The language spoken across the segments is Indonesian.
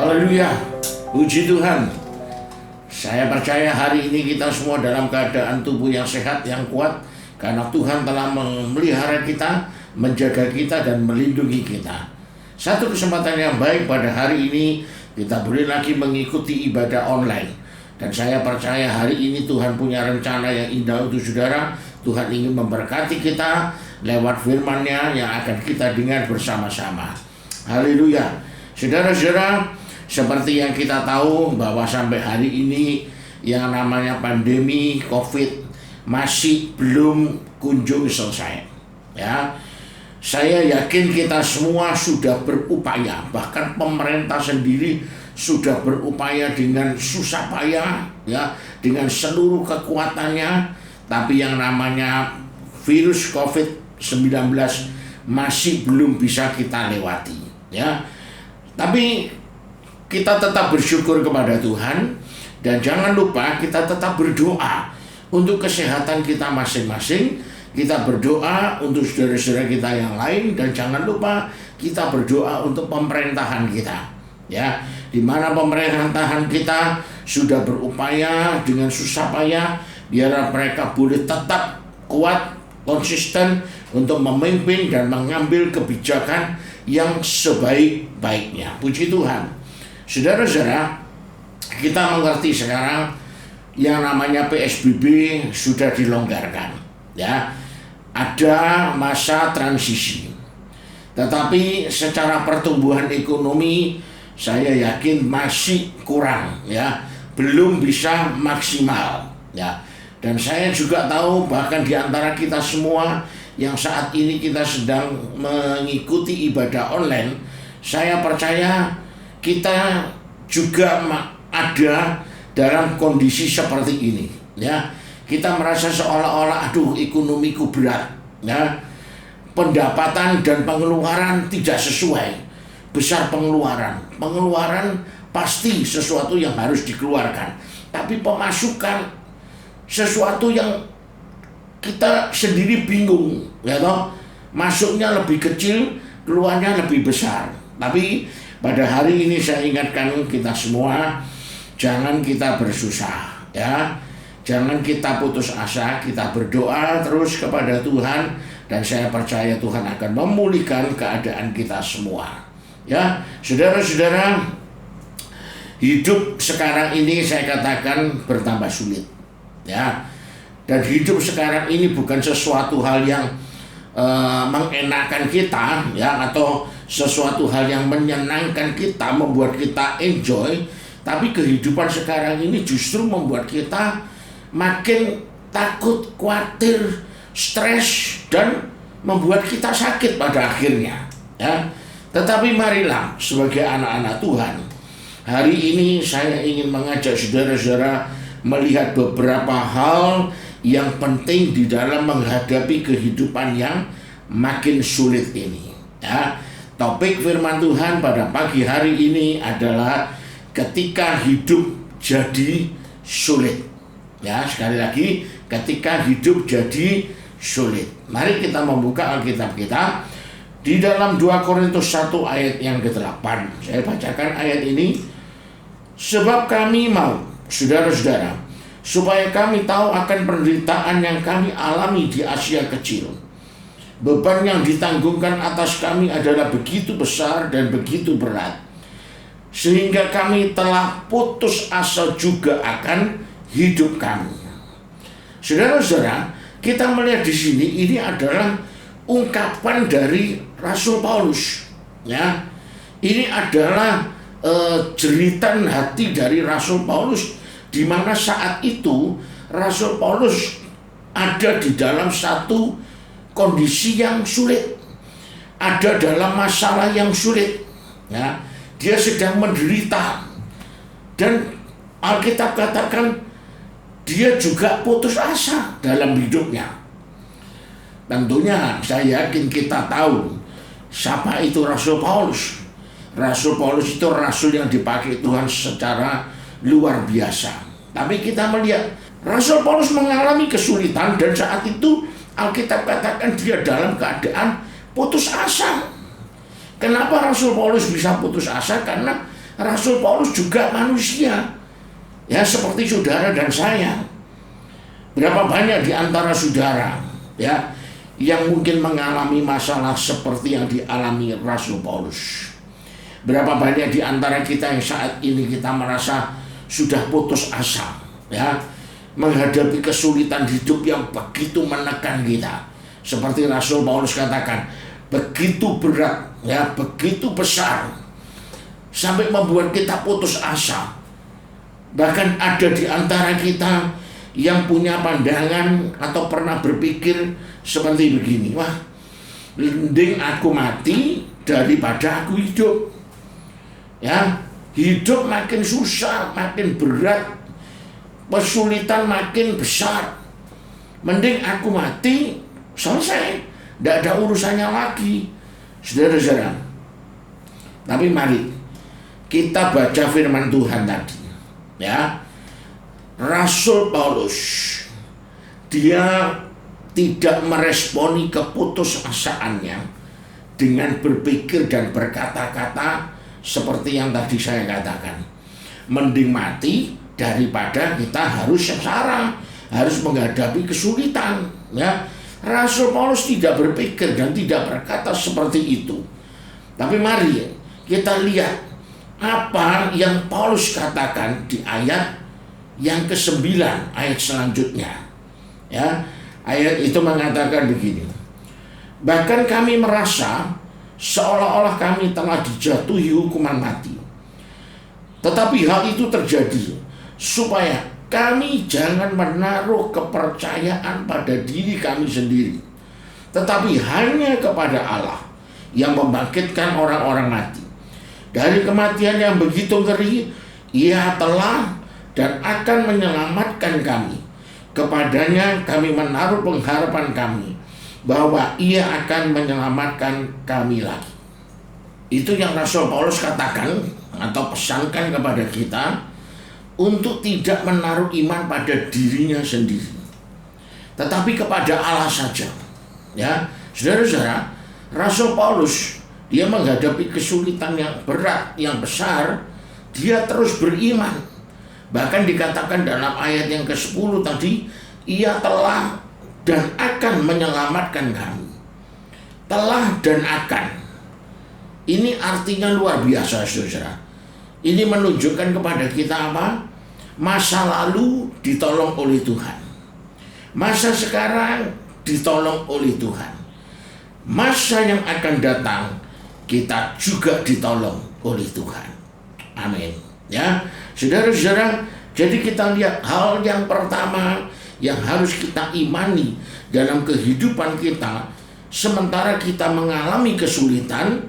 Haleluya, puji Tuhan. Saya percaya hari ini kita semua dalam keadaan tubuh yang sehat, yang kuat, karena Tuhan telah memelihara kita, menjaga kita, dan melindungi kita. Satu kesempatan yang baik pada hari ini, kita boleh lagi mengikuti ibadah online. Dan saya percaya hari ini Tuhan punya rencana yang indah untuk saudara. Tuhan ingin memberkati kita lewat firman-Nya yang akan kita dengar bersama-sama. Haleluya. Saudara-saudara, seperti yang kita tahu bahwa sampai hari ini yang namanya pandemi COVID masih belum kunjung selesai. Ya, saya yakin kita semua sudah berupaya, bahkan pemerintah sendiri sudah berupaya dengan susah payah, ya, dengan seluruh kekuatannya. Tapi yang namanya virus COVID-19 masih belum bisa kita lewati, ya. Tapi kita tetap bersyukur kepada Tuhan, dan jangan lupa kita tetap berdoa untuk kesehatan kita masing-masing. Kita berdoa untuk saudara-saudara kita yang lain, dan jangan lupa kita berdoa untuk pemerintahan kita, ya, di mana pemerintahan kita sudah berupaya dengan susah payah biar mereka boleh tetap kuat, konsisten untuk memimpin dan mengambil kebijakan yang sebaik-baiknya. Puji Tuhan. Saudara-saudara, kita mengerti sekarang yang namanya PSBB sudah dilonggarkan, ya. Ada masa transisi. Tetapi secara pertumbuhan ekonomi saya yakin masih kurang, ya. Belum bisa maksimal, ya. Dan saya juga tahu bahkan di antara kita semua yang saat ini kita sedang mengikuti ibadah online, saya percaya kita juga ada dalam kondisi seperti ini, ya. Kita merasa seolah-olah aduh ekonomiku berat, ya. Pendapatan dan pengeluaran tidak sesuai. Besar pengeluaran pasti sesuatu yang harus dikeluarkan. Tapi pemasukan sesuatu yang kita sendiri bingung, ya toh. Masuknya lebih kecil, keluarnya lebih besar. Tapi pada hari ini saya ingatkan kita semua, jangan kita bersusah, ya. Jangan kita putus asa, kita berdoa terus kepada Tuhan, dan saya percaya Tuhan akan memulihkan keadaan kita semua. Ya, saudara-saudara, hidup sekarang ini saya katakan bertambah sulit, ya. Dan hidup sekarang ini bukan sesuatu hal yang mengenakan kita, ya, atau sesuatu hal yang menyenangkan kita, membuat kita enjoy. Tapi kehidupan sekarang ini justru membuat kita makin takut, khawatir, stres, dan membuat kita sakit pada akhirnya, ya. Tetapi marilah sebagai anak-anak Tuhan, hari ini saya ingin mengajak saudara-saudara melihat beberapa hal yang penting di dalam menghadapi kehidupan yang makin sulit ini, ya. Topik firman Tuhan pada pagi hari ini adalah ketika hidup jadi sulit. Ya, sekali lagi, ketika hidup jadi sulit. Mari kita membuka Alkitab kita di dalam 2 Korintus 1 ayat yang ke-8. Saya bacakan ayat ini. Sebab kami mau, saudara-saudara, supaya kami tahu akan penderitaan yang kami alami di Asia Kecil. Beban yang ditanggungan atas kami adalah begitu besar dan begitu berat, sehingga kami telah putus asa juga akan hidup kami. Saudara-saudara, kita melihat di sini ini adalah ungkapan dari Rasul Paulus, ya. Ini adalah jeritan hati dari Rasul Paulus, di mana saat itu Rasul Paulus ada di dalam satu kondisi yang sulit, ada dalam masalah yang sulit, ya. Dia sedang menderita, dan Alkitab katakan dia juga putus asa dalam hidupnya. Tentunya saya yakin kita tahu siapa itu Rasul Paulus. Rasul Paulus itu rasul yang dipakai Tuhan secara luar biasa. Tapi kita melihat Rasul Paulus mengalami kesulitan, dan saat itu Alkitab katakan dia dalam keadaan putus asa. Kenapa Rasul Paulus bisa putus asa? Karena Rasul Paulus juga manusia, ya seperti saudara dan saya. Berapa banyak di antara saudara, ya, yang mungkin mengalami masalah seperti yang dialami Rasul Paulus? Berapa banyak di antara kita yang saat ini kita merasa sudah putus asa, ya, menghadapi kesulitan hidup yang begitu menekan kita. Seperti Rasul Paulus katakan, begitu berat, ya, begitu besar, sampai membuat kita putus asa. Bahkan ada di antara kita yang punya pandangan atau pernah berpikir seperti begini, wah, mending aku mati daripada aku hidup. Ya, hidup makin susah, makin berat, kesulitan makin besar. Mending aku mati, selesai, tidak ada urusannya lagi. Saudara-saudara, tapi mari kita baca firman Tuhan tadi, ya. Rasul Paulus, dia tidak meresponi keputusasaannya dengan berpikir dan berkata-kata seperti yang tadi saya katakan. Mending mati daripada kita harus sengsara, harus menghadapi kesulitan, ya. Rasul Paulus tidak berpikir dan tidak berkata seperti itu. Tapi mari kita lihat apa yang Paulus katakan di ayat yang ke-9, ayat selanjutnya, ya. Ayat itu mengatakan begini, bahkan kami merasa seolah-olah kami telah dijatuhi hukuman mati. Tetapi hal itu terjadi supaya kami jangan menaruh kepercayaan pada diri kami sendiri, tetapi hanya kepada Allah yang membangkitkan orang-orang mati. Dari kematian yang begitu ngeri, Ia telah dan akan menyelamatkan kami. Kepadanya kami menaruh pengharapan kami bahwa Ia akan menyelamatkan kami lagi. Itu yang Rasul Paulus katakan atau pesankan kepada kita, untuk tidak menaruh iman pada dirinya sendiri, tetapi kepada Allah saja. Ya, saudara-saudara, Rasul Paulus dia menghadapi kesulitan yang berat, yang besar, dia terus beriman. Bahkan dikatakan dalam ayat yang ke-10 tadi, Ia telah dan akan menyelamatkan kami. Telah dan akan. Ini artinya luar biasa, saudara. Ini menunjukkan kepada kita apa? Masa lalu ditolong oleh Tuhan. Masa sekarang ditolong oleh Tuhan. Masa yang akan datang kita juga ditolong oleh Tuhan. Amin. Ya, saudara-saudara, jadi kita lihat hal yang pertama yang harus kita imani dalam kehidupan kita sementara kita mengalami kesulitan,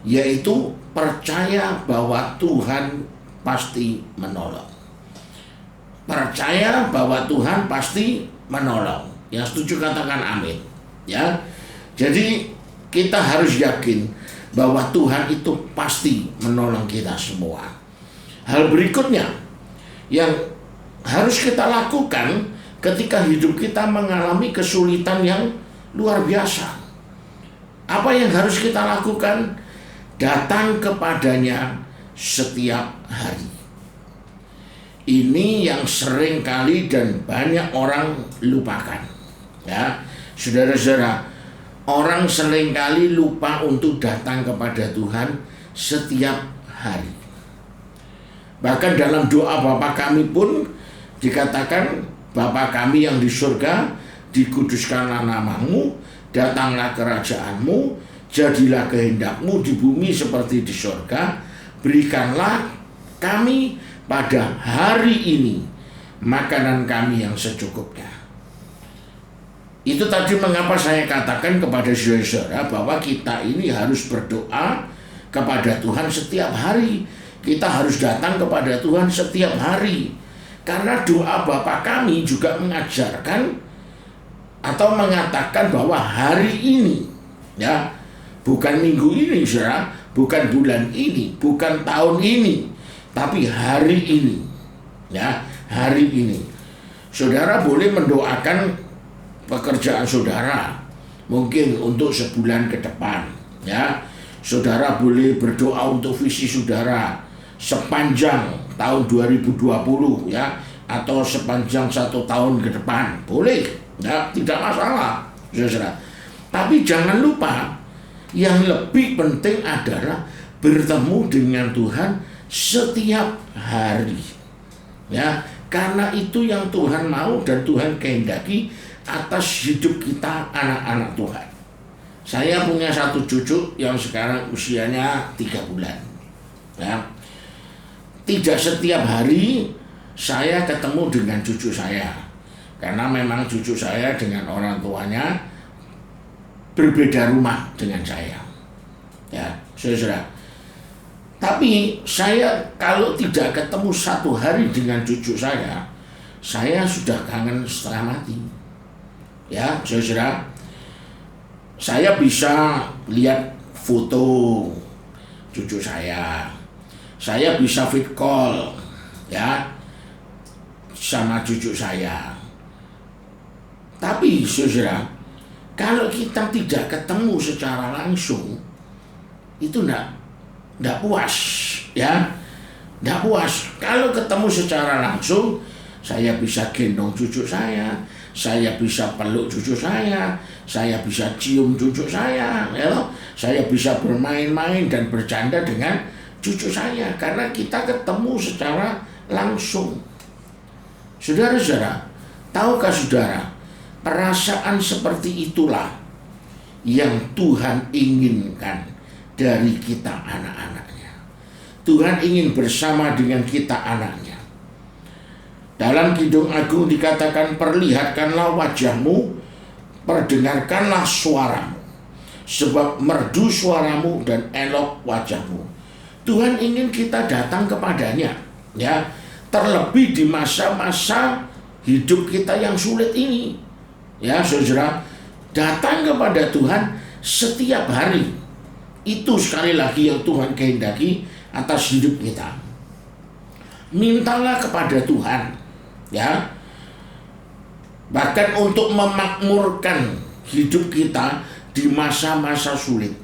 yaitu percaya bahwa Tuhan pasti menolong. Percaya bahwa Tuhan pasti menolong. Yang setuju katakan amin. Ya, jadi kita harus yakin bahwa Tuhan itu pasti menolong kita semua. Hal berikutnya yang harus kita lakukan ketika hidup kita mengalami kesulitan yang luar biasa. Apa yang harus kita lakukan? Datang kepadanya setiap hari. Ini yang sering kali dan banyak orang lupakan. Ya, saudara-saudara, orang sering kali lupa untuk datang kepada Tuhan setiap hari. Bahkan dalam doa Bapa kami pun dikatakan, Bapa kami yang di surga, dikuduskanlah namamu, datanglah kerajaanmu, jadilah kehendakmu di bumi seperti di surga. Berikanlah kami pada hari ini makanan kami yang secukupnya. Itu tadi mengapa saya katakan kepada saudara bahwa kita ini harus berdoa kepada Tuhan setiap hari. Kita harus datang kepada Tuhan setiap hari. Karena doa Bapa kami juga mengajarkan atau mengatakan bahwa hari ini, ya, bukan minggu ini, saudara, bukan bulan ini, bukan tahun ini, tapi hari ini, ya, hari ini. Saudara boleh mendoakan pekerjaan saudara, mungkin untuk sebulan ke depan, ya. Saudara boleh berdoa untuk visi saudara sepanjang tahun 2020 ya, atau sepanjang 1 tahun ke depan, boleh ya, tidak masalah saudara. Tapi jangan lupa, yang lebih penting adalah bertemu dengan Tuhan setiap hari ya, karena itu yang Tuhan mau dan Tuhan kehendaki atas hidup kita anak-anak Tuhan. Saya punya 1 cucu yang sekarang usianya 3 bulan ya. Tidak setiap hari saya ketemu dengan cucu saya, karena memang cucu saya dengan orang tuanya berbeda rumah dengan saya ya saudara. Tapi saya kalau tidak ketemu 1 hari dengan cucu saya sudah kangen setengah mati ya saudara. Saya bisa lihat foto cucu saya bisa video call ya sama cucu saya. Tapi saudara, kalau kita tidak ketemu secara langsung, itu enggak puas ya, enggak puas. Kalau ketemu secara langsung, saya bisa gendong cucu saya bisa peluk cucu saya bisa cium cucu saya ya, saya bisa bermain-main dan bercanda dengan cucu saya karena kita ketemu secara langsung. Saudara-saudara, tahukah saudara, perasaan seperti itulah yang Tuhan inginkan dari kita anak-anaknya. Tuhan ingin bersama dengan kita anaknya. Dalam Kidung Agung dikatakan, perlihatkanlah wajahmu, perdengarkanlah suaramu, sebab merdu suaramu dan elok wajahmu. Tuhan ingin kita datang kepadanya ya, terlebih di masa-masa hidup kita yang sulit ini ya saudara. Datang kepada Tuhan setiap hari, itu sekali lagi yang Tuhan kehendaki atas hidup kita. Mintalah kepada Tuhan ya, bahkan untuk memakmurkan hidup kita di masa-masa sulit.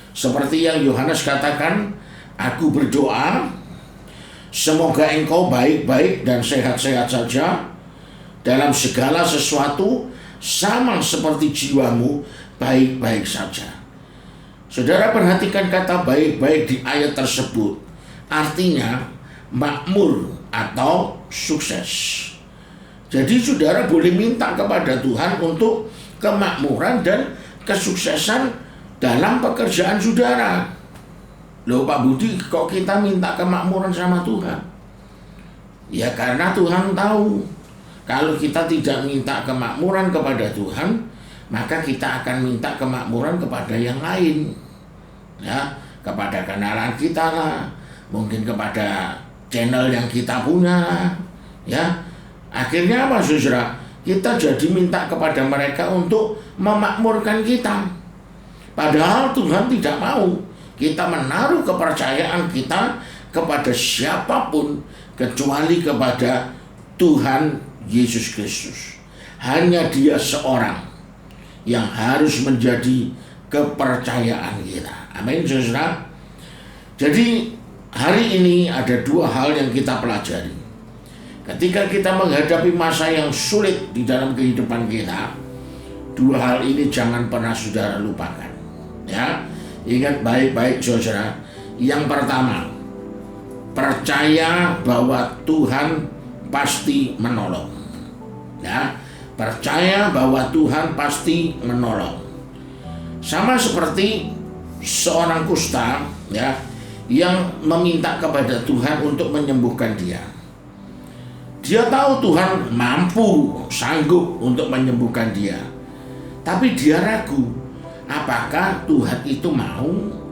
Seperti yang Yohanes katakan, aku berdoa semoga engkau baik-baik dan sehat-sehat saja dalam segala sesuatu, sama seperti jiwamu baik-baik saja. Saudara perhatikan kata baik-baik di ayat tersebut, artinya makmur atau sukses. Jadi saudara boleh minta kepada Tuhan untuk kemakmuran dan kesuksesan dalam pekerjaan saudara. Loh Pak Budi, kok kita minta kemakmuran sama Tuhan? Ya karena Tuhan tahu kalau kita tidak minta kemakmuran kepada Tuhan, maka kita akan minta kemakmuran kepada yang lain ya, kepada kenalan kita lah, mungkin kepada channel yang kita punya ya. Akhirnya apa saudara? Kita jadi minta kepada mereka untuk memakmurkan kita, padahal Tuhan tidak mau kita menaruh kepercayaan kita kepada siapapun kecuali kepada Tuhan Yesus Kristus. Hanya Dia seorang yang harus menjadi kepercayaan kita. Amin saudara. Jadi hari ini ada 2 hal yang kita pelajari. Ketika kita menghadapi masa yang sulit di dalam kehidupan kita, 2 hal ini jangan pernah saudara lupakan ya. Ingat baik-baik saudara. Yang pertama, percaya bahwa Tuhan pasti menolong ya. Percaya bahwa Tuhan pasti menolong. Sama seperti seorang kusta ya, yang meminta kepada Tuhan untuk menyembuhkan dia. Dia tahu Tuhan mampu, sanggup untuk menyembuhkan dia, tapi dia ragu apakah Tuhan itu mau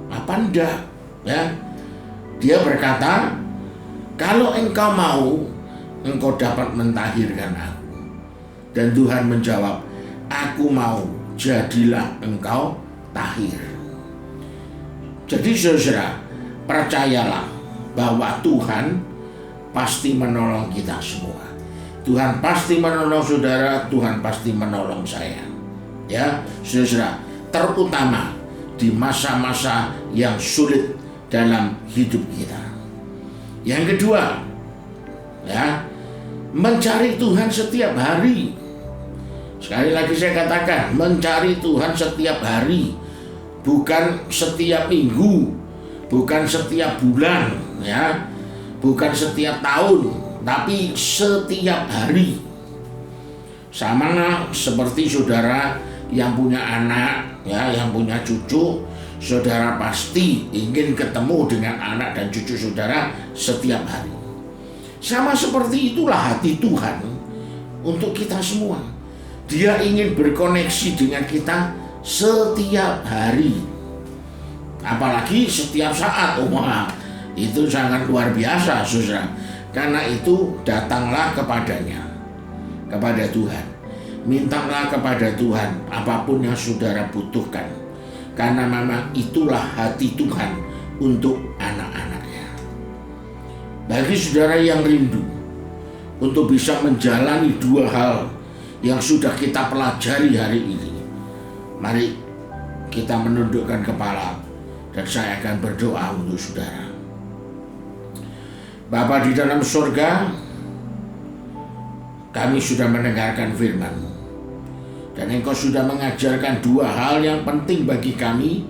apa enggak ya. Dia berkata, kalau engkau mau, engkau dapat mentahirkan aku. Dan Tuhan menjawab, aku mau, jadilah engkau tahir. Jadi saudara, percayalah bahwa Tuhan pasti menolong kita semua. Tuhan pasti menolong saudara, Tuhan pasti menolong saya ya saudara, terutama di masa-masa yang sulit dalam hidup kita. Yang kedua, ya, mencari Tuhan setiap hari. Sekali lagi saya katakan, mencari Tuhan setiap hari, bukan setiap minggu, bukan setiap bulan, ya, bukan setiap tahun, tapi setiap hari. Sama seperti saudara yang punya anak, ya, yang punya cucu, saudara pasti ingin ketemu dengan anak dan cucu saudara setiap hari. Sama seperti itulah hati Tuhan untuk kita semua. Dia ingin berkoneksi dengan kita setiap hari, apalagi setiap saat. Wah, itu sangat luar biasa, saudara. Karena itu datanglah kepadanya, kepada Tuhan. Mintalah kepada Tuhan apapun yang saudara butuhkan, karena memang itulah hati Tuhan untuk anak-anaknya. Bagi saudara yang rindu untuk bisa menjalani dua hal yang sudah kita pelajari hari ini, mari kita menundukkan kepala dan saya akan berdoa untuk saudara. Bapa di dalam surga, kami sudah mendengarkan firman-Mu, dan Engkau sudah mengajarkan dua hal yang penting bagi kami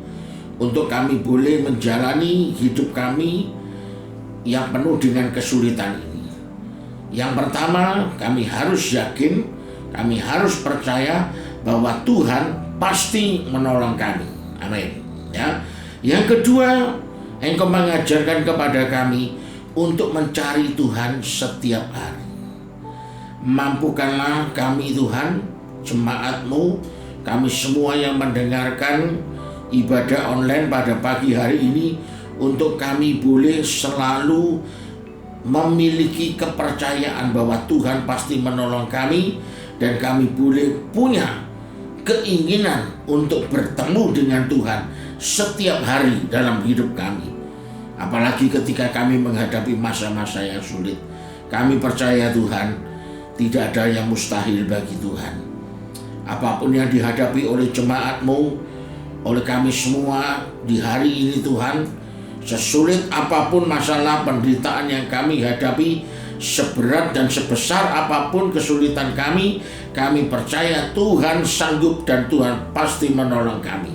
untuk kami boleh menjalani hidup kami yang penuh dengan kesulitan ini. Yang pertama, kami harus yakin, kami harus percaya bahwa Tuhan pasti menolong kami. Amin. Ya. Yang kedua, Engkau mengajarkan kepada kami untuk mencari Tuhan setiap hari. Mampukanlah kami Tuhan, jemaat-Mu, kami semua yang mendengarkan ibadah online pada pagi hari ini, untuk kami boleh selalu memiliki kepercayaan bahwa Tuhan pasti menolong kami, dan kami boleh punya keinginan untuk bertemu dengan Tuhan setiap hari dalam hidup kami. Apalagi ketika kami menghadapi masa-masa yang sulit, kami percaya Tuhan, tidak ada yang mustahil bagi Tuhan. Apapun yang dihadapi oleh jemaat-Mu, oleh kami semua di hari ini Tuhan, sesulit apapun masalah penderitaan yang kami hadapi, seberat dan sebesar apapun kesulitan kami percaya Tuhan sanggup dan Tuhan pasti menolong kami.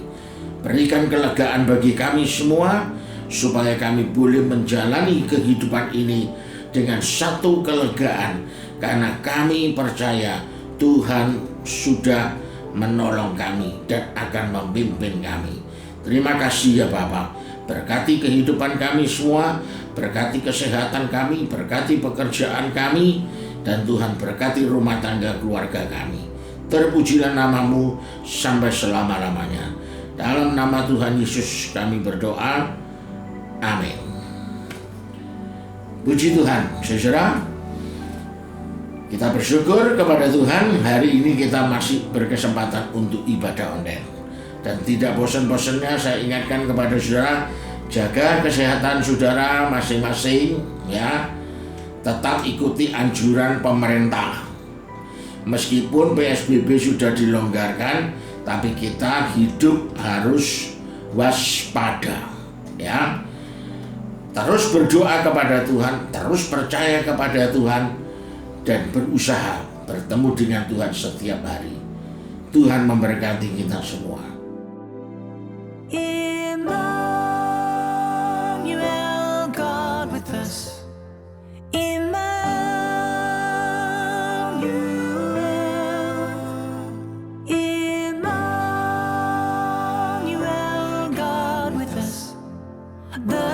Berikan kelegaan bagi kami semua, supaya kami boleh menjalani kehidupan ini dengan satu kelegaan, karena kami percaya Tuhan sudah menolong kami dan akan memimpin kami. Terima kasih ya Bapa. Berkati kehidupan kami semua, berkati kesehatan kami, berkati pekerjaan kami, dan Tuhan berkati rumah tangga keluarga kami. Terpujilah nama-Mu sampai selama-lamanya. Dalam nama Tuhan Yesus kami berdoa. Amin. Puji Tuhan, saudara. Kita bersyukur kepada Tuhan, hari ini kita masih berkesempatan untuk ibadah online. Dan tidak bosan-bosannya saya ingatkan kepada saudara, jaga kesehatan saudara masing-masing, ya. Tetap ikuti anjuran pemerintah. Meskipun PSBB sudah dilonggarkan, tapi kita hidup harus waspada, ya. Terus berdoa kepada Tuhan, terus percaya kepada Tuhan, dan berusaha bertemu dengan Tuhan setiap hari. Tuhan memberkati kita semua. Emmanuel, God with us. Emmanuel, God with us. The